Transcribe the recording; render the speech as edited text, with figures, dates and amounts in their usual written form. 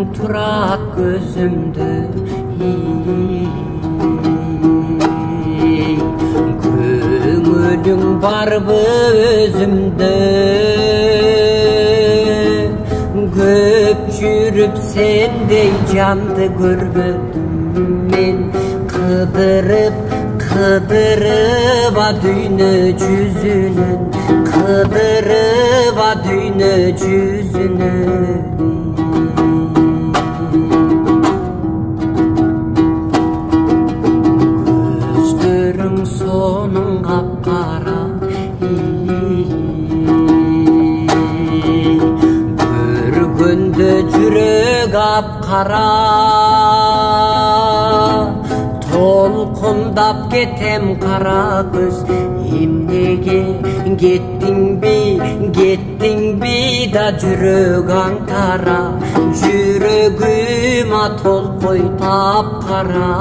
тұңтырақ көзімді, көңілің бар өзімді. Көп жүріп сендей жанды көргөдім мен, қыдырып дүйнө жүзүнөн, қыдырып дүйнө жүзүнөн. Көздөрүң сонун капкара, көргөндө жүрөк апкара. Толкундап кетем кара көз, эмнеге кеттиң би да жүрөк аңкара. Жүрөгүм толкой тапкара.